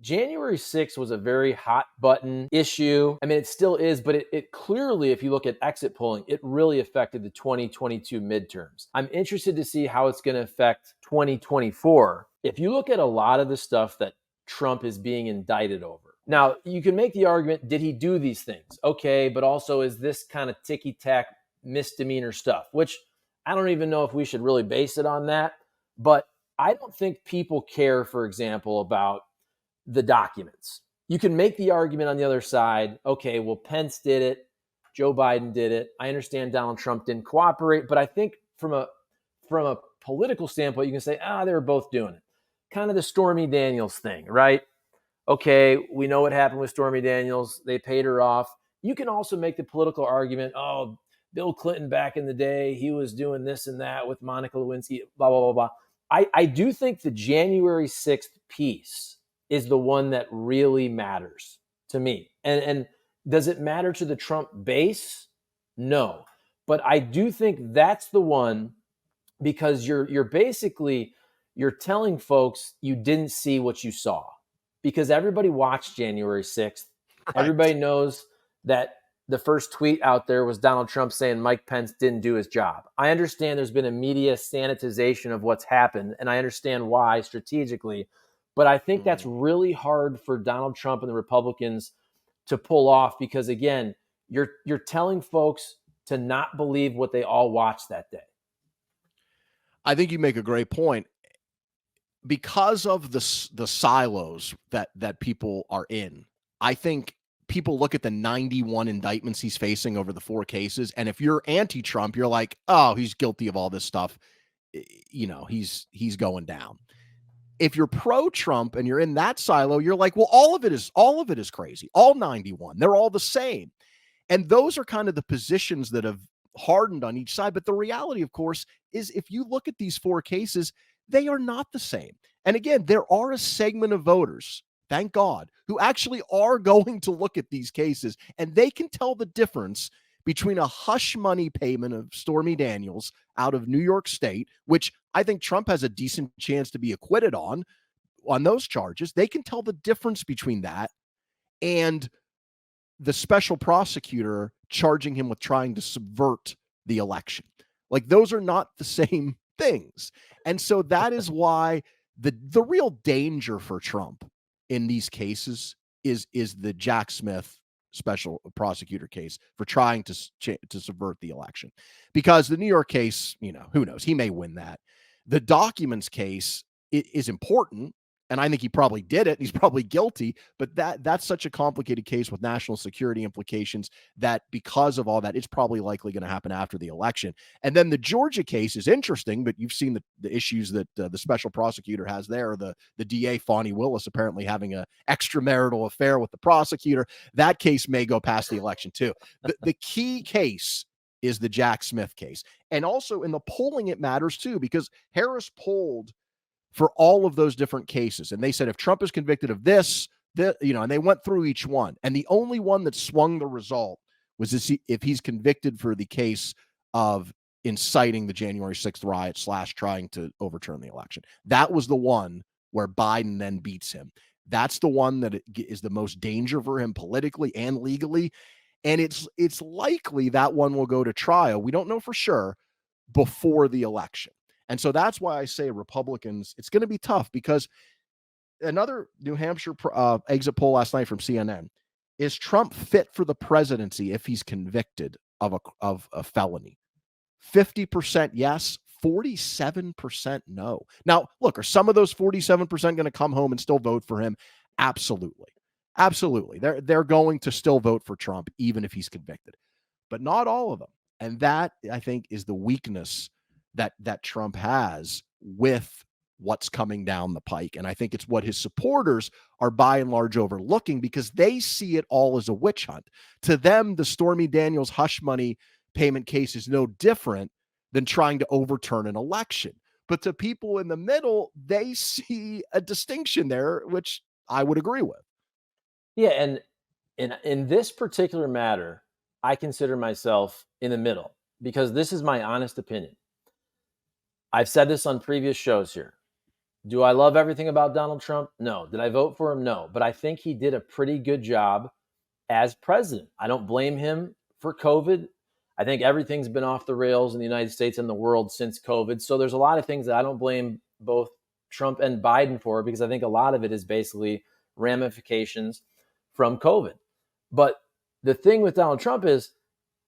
January 6th was a very hot button issue. I mean, it still is, but it clearly, if you look at exit polling, it really affected the 2022 midterms. I'm interested to see how it's going to affect 2024. If you look at a lot of the stuff that Trump is being indicted over. Now, you can make the argument, did he do these things? Okay, but also is this kind of ticky-tack misdemeanor stuff, which I don't even know if we should really base it on that. But I don't think people care, for example, about the documents. You can make the argument on the other side, okay, well, Pence did it, Joe Biden did it. I understand Donald Trump didn't cooperate, but I think from a political standpoint, you can say, they were both doing it. Kind of the Stormy Daniels thing, right? Okay, we know what happened with Stormy Daniels. They paid her off. You can also make the political argument, Bill Clinton back in the day, he was doing this and that with Monica Lewinsky, blah, blah, blah, blah. I do think the January 6th piece is the one that really matters to me. And does it matter to the Trump base? No. But I do think that's the one, because you're basically, you're telling folks you didn't see what you saw, because everybody watched January 6th. Right. Everybody knows that the first tweet out there was Donald Trump saying Mike Pence didn't do his job. I understand there's been a media sanitization of what's happened, and I understand why strategically, but I think that's really hard for Donald Trump and the Republicans to pull off, because again, you're telling folks to not believe what they all watched that day. I think you make a great point. Because of the silos that people are in, I think people look at the 91 indictments he's facing over the 4 cases, and if you're anti-Trump, you're like, oh, he's guilty of all this stuff. You know, he's going down. If you're pro-Trump and you're in that silo, you're like, well, all of it is crazy. All 91, they're all the same. And those are kind of the positions that have hardened on each side. But the reality, of course, is if you look at these 4 cases, they are not the same. And again, there are a segment of voters, thank God, who actually are going to look at these cases, and they can tell the difference between a hush money payment of Stormy Daniels out of New York State, which I think Trump has a decent chance to be acquitted on those charges. They can tell the difference between that and the special prosecutor charging him with trying to subvert the election. Like, those are not the same things. And so that is why the real danger for Trump in these cases is the Jack Smith special prosecutor case for trying to subvert the election. Because the New York case, who knows, he may win that. The documents case is important, and I think he probably did it. He's probably guilty, but that's such a complicated case with national security implications that because of all that, it's probably likely going to happen after the election. And then the Georgia case is interesting, but you've seen the issues that the special prosecutor has there. The DA, Fani Willis, apparently having an extramarital affair with the prosecutor. That case may go past the election too. The key case is the Jack Smith case. And also in the polling, it matters too, because Harris polled for all of those different cases. And they said, if Trump is convicted of this, and they went through each one. And the only one that swung the result was if he's convicted for the case of inciting the January 6th riot / trying to overturn the election. That was the one where Biden then beats him. That's the one that is the most danger for him politically and legally. And it's likely that one will go to trial. We don't know for sure before the election. And so that's why I say Republicans, it's going to be tough, because another New Hampshire exit poll last night from CNN, is Trump fit for the presidency if he's convicted of a felony? 50% yes, 47% no. Now, look, are some of those 47% going to come home and still vote for him? Absolutely. Absolutely. They're going to still vote for Trump, even if he's convicted, but not all of them. And that, I think, is the weakness that Trump has with what's coming down the pike. And I think it's what his supporters are by and large overlooking, because they see it all as a witch hunt. To them, the Stormy Daniels hush money payment case is no different than trying to overturn an election. But to people in the middle, they see a distinction there, which I would agree with. Yeah, and in this particular matter, I consider myself in the middle, because this is my honest opinion. I've said this on previous shows here. Do I love everything about Donald Trump? No. Did I vote for him? No. But I think he did a pretty good job as president. I don't blame him for COVID. I think everything's been off the rails in the United States and the world since COVID. So there's a lot of things that I don't blame both Trump and Biden for, because I think a lot of it is basically ramifications from COVID. But the thing with Donald Trump is,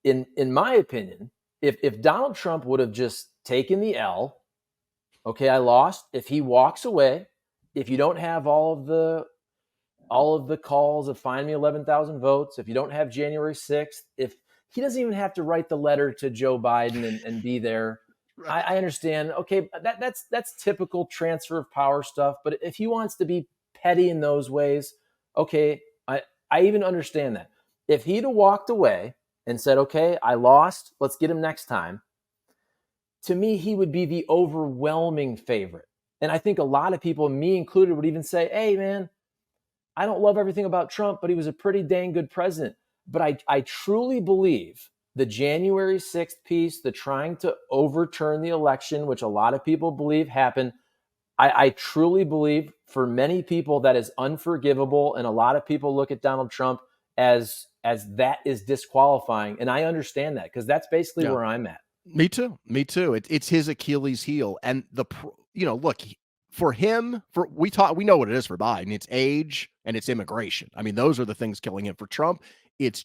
in my opinion, if Donald Trump would have just taken the L, okay, I lost. If he walks away, if you don't have all of the calls of find me 11,000 votes, if you don't have January 6th, if he doesn't even have to write the letter to Joe Biden and be there, Right. I understand. Okay, that's typical transfer of power stuff. But if he wants to be petty in those ways, okay, I even understand that. If he'd have walked away and said, okay, I lost, let's get him next time, to me, he would be the overwhelming favorite. And I think a lot of people, me included, would even say, hey, man, I don't love everything about Trump, but he was a pretty dang good president. But I truly believe the January 6th piece, the trying to overturn the election, which a lot of people believe happened, I truly believe for many people that is unforgivable. And a lot of people look at Donald Trump as that is disqualifying. And I understand that, because that's basically where I'm at. Me too. Me too. It's his Achilles heel. And look, for him, we know what it is for Biden. It's age and it's immigration. I mean, those are the things killing him. For Trump, it's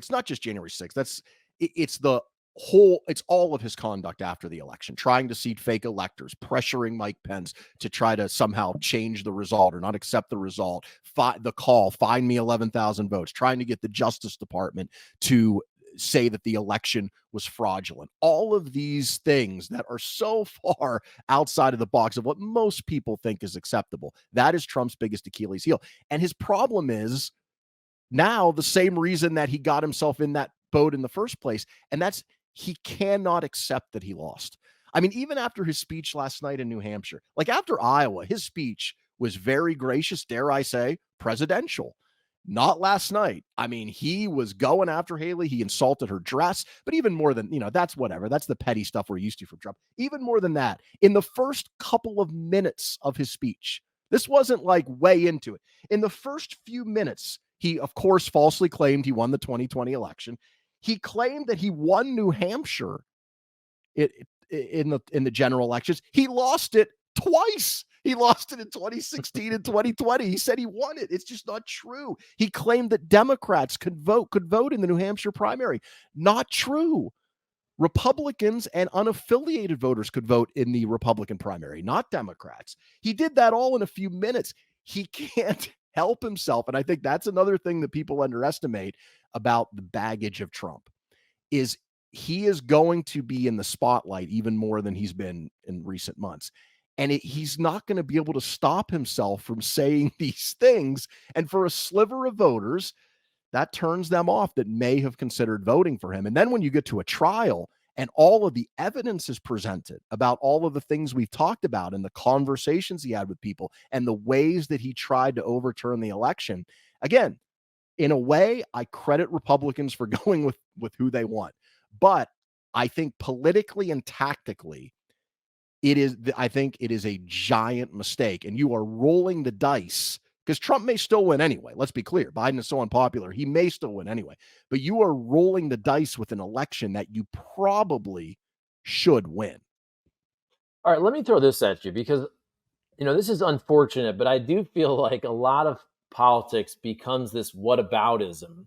not just January 6th. It's all of his conduct after the election, trying to seed fake electors, pressuring Mike Pence to try to somehow change the result or not accept the result. Find me 11,000 votes, trying to get the Justice Department to say that the election was fraudulent. All of these things that are so far outside of the box of what most people think is acceptable. That is Trump's biggest Achilles heel. And his problem is now the same reason that he got himself in that boat in the first place. And that's, he cannot accept that he lost. I mean, even after his speech last night in New Hampshire, like after Iowa, his speech was very gracious, dare I say, presidential. Not last night. I mean, he was going after Haley. He insulted her dress, but even more than, that's whatever. That's the petty stuff we're used to from Trump. Even more than that, in the first couple of minutes of his speech, this wasn't like way into it. In the first few minutes, he, of course, falsely claimed he won the 2020 election. He claimed that he won New Hampshire in the general elections. He lost it twice. He lost it in 2016 and 2020. He said he won it. It's just not true. He claimed that Democrats could vote in the New Hampshire primary. Not true. Republicans and unaffiliated voters could vote in the Republican primary, not Democrats. He did that all in a few minutes. He can't help himself. And I think that's another thing that people underestimate about the baggage of Trump is he is going to be in the spotlight even more than he's been in recent months. And he's not going to be able to stop himself from saying these things. And for a sliver of voters, that turns them off that may have considered voting for him. And then when you get to a trial and all of the evidence is presented about all of the things we've talked about and the conversations he had with people and the ways that he tried to overturn the election, again, in a way, I credit Republicans for going with who they want. But I think politically and tactically, I think it is a giant mistake. And you are rolling the dice because Trump may still win anyway. Let's be clear. Biden is so unpopular. He may still win anyway. But you are rolling the dice with an election that you probably should win. All right, let me throw this at you because, this is unfortunate, but I do feel like a lot of politics becomes this whataboutism.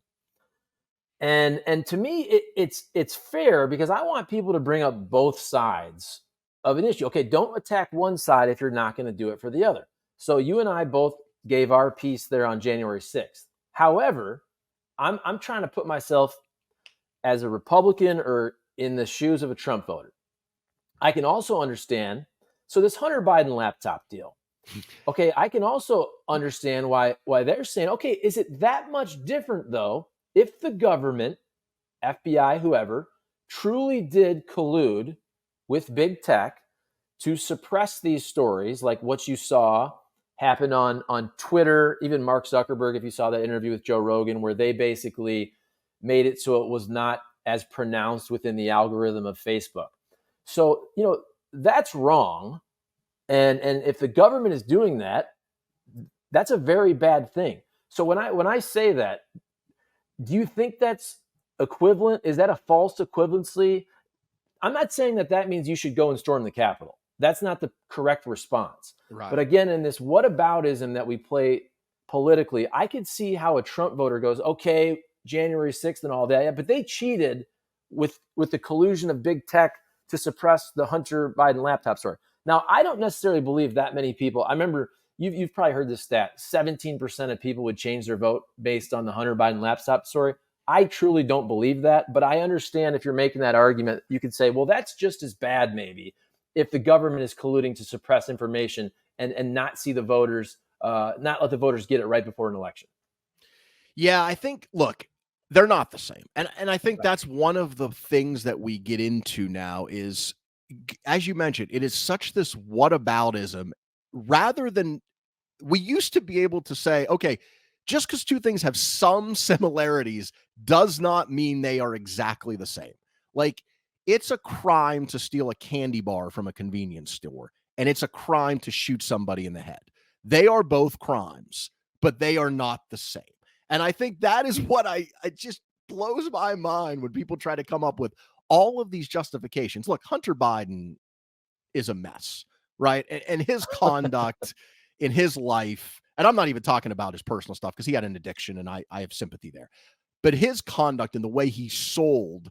And to me, it's fair because I want people to bring up both sides of an issue. Okay, don't attack one side if you're not going to do it for the other. So you and I both gave our piece there on January 6th. However, I'm trying to put myself as a Republican or in the shoes of a Trump voter. I can also understand. So this Hunter Biden laptop deal. Okay, I can also understand why they're saying, okay, is it that much different though if the government, FBI, whoever, truly did collude with big tech to suppress these stories, like what you saw happen on Twitter, even Mark Zuckerberg, if you saw that interview with Joe Rogan, where they basically made it so it was not as pronounced within the algorithm of Facebook. So, that's wrong. And if the government is doing that, that's a very bad thing. So when I say that, do you think that's equivalent? Is that a false equivalency? I'm not saying that means you should go and storm the Capitol. That's not the correct response. Right. But again, in this whataboutism that we play politically, I could see how a Trump voter goes, okay, January 6th and all that, but they cheated with the collusion of big tech to suppress the Hunter Biden laptop story. Now, I don't necessarily believe that many people. I remember you've probably heard this stat: 17% of people would change their vote based on the Hunter Biden laptop story. I truly don't believe that, but I understand if you're making that argument, you could say, well, that's just as bad maybe if the government is colluding to suppress information and not see the voters, not let the voters get it right before an election. Yeah, I think, look, they're not the same. And I think that's one of the things that we get into now is, as you mentioned, it is such this whataboutism rather than we used to be able to say, okay, just because two things have some similarities does not mean they are exactly the same. Like, it's a crime to steal a candy bar from a convenience store, and it's a crime to shoot somebody in the head. They are both crimes, but they are not the same. And I think that is what it just blows my mind when people try to come up with all of these justifications. Look, Hunter Biden is a mess, right? And his conduct in his life, and I'm not even talking about his personal stuff because he had an addiction and I have sympathy there. But his conduct and the way he sold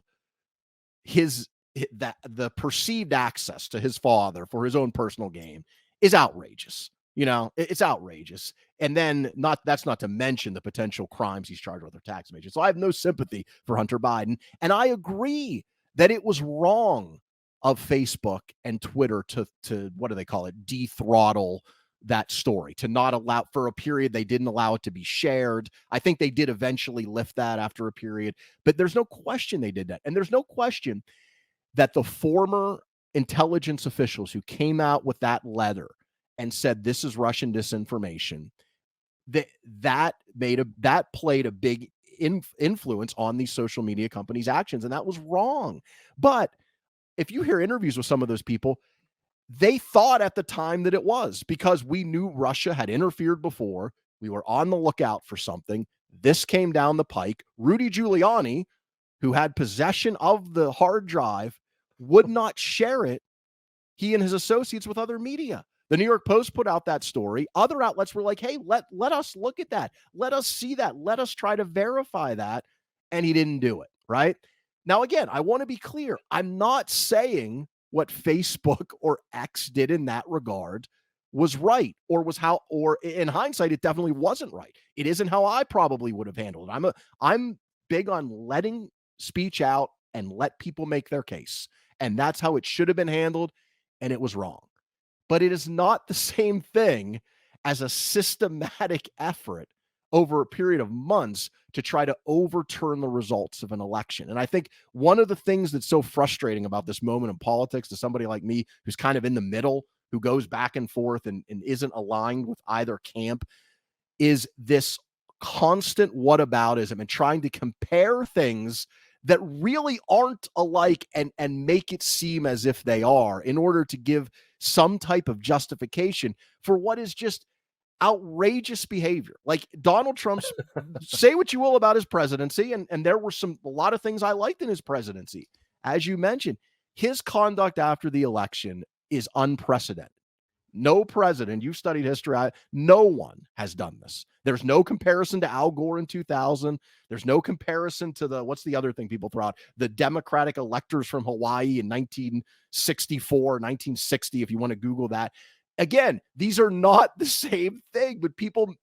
the perceived access to his father for his own personal gain is outrageous. You know, it's outrageous. And then that's not to mention the potential crimes he's charged with or tax evasion. So I have no sympathy for Hunter Biden. And I agree that it was wrong of Facebook and Twitter to what do they call it? Dethrottle that story, to not allow for a period. They didn't allow it to be shared. I think they did eventually lift that after a period, but there's no question they did that. And there's no question that the former intelligence officials who came out with that letter and said this is Russian disinformation, that played a big influence on these social media companies' actions, and that was wrong. But if you hear interviews with some of those people, they thought at the time that it was because we knew Russia had interfered before. We were on the lookout for something. This came down the pike. Rudy Giuliani, who had possession of the hard drive, would not share it, he and his associates, with other media. The New York Post put out that story. Other outlets were like, hey, let us look at that. Let us see that. Let us try to verify that. And he didn't do it, right? Now, again, I want to be clear. I'm not saying what Facebook or X did in that regard was right or in hindsight, it definitely wasn't right. It isn't how I probably would have handled it. I'm big on letting speech out and let people make their case. And that's how it should have been handled. And it was wrong. But it is not the same thing as a systematic effort over a period of months to try to overturn the results of an election. And I think one of the things that's so frustrating about this moment in politics to somebody like me, who's kind of in the middle, who goes back and forth and isn't aligned with either camp, is this constant whataboutism and trying to compare things that really aren't alike and make it seem as if they are in order to give some type of justification for what is just outrageous behavior. Like Donald Trump's, say what you will about his presidency, and there were a lot of things I liked in his presidency. As you mentioned, his conduct after the election is unprecedented. No president, you've studied history, no one has done this. There's no comparison to Al Gore in 2000. There's no comparison to what's the other thing people throw out? The Democratic electors from Hawaii in 1964, 1960, if you want to Google that. Again, these are not the same thing, but people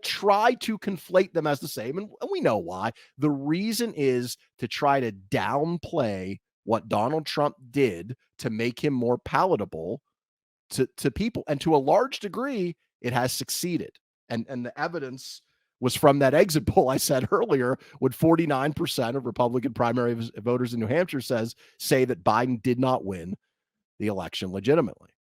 try to conflate them as the same, and we know why. The reason is to try to downplay what Donald Trump did to make him more palatable to people. And to a large degree, it has succeeded. And the evidence was from that exit poll I said earlier, when 49% of Republican primary voters in New Hampshire say that Biden did not win the election legitimately.